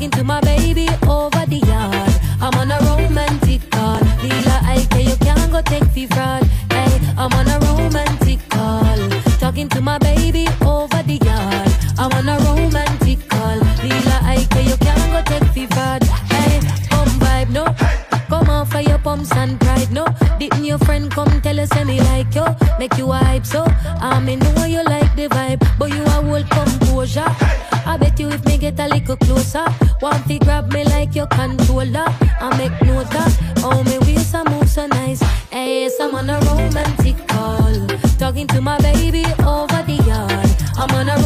Talking to my baby over the yard. I'm on a romantic call. Dealer, I care you can't go take fee fraud. Hey, I'm on a romantic call. Talking to my baby over the yard. I'm on a romantic call. Dealer, I care you can't go take fee fraud. Hey, pump vibe, no. Come on for your pumps and pride, no. Didn't your friend come tell us me like yo? Make you a hype, so I mean know you like the vibe, but you a whole composure. I bet you if me get a little closer, want to grab me like your controller. I make note that, oh me waist a move so nice. Hey, yes, I'm on a romantic call. Talking to my baby over the yard. I'm on a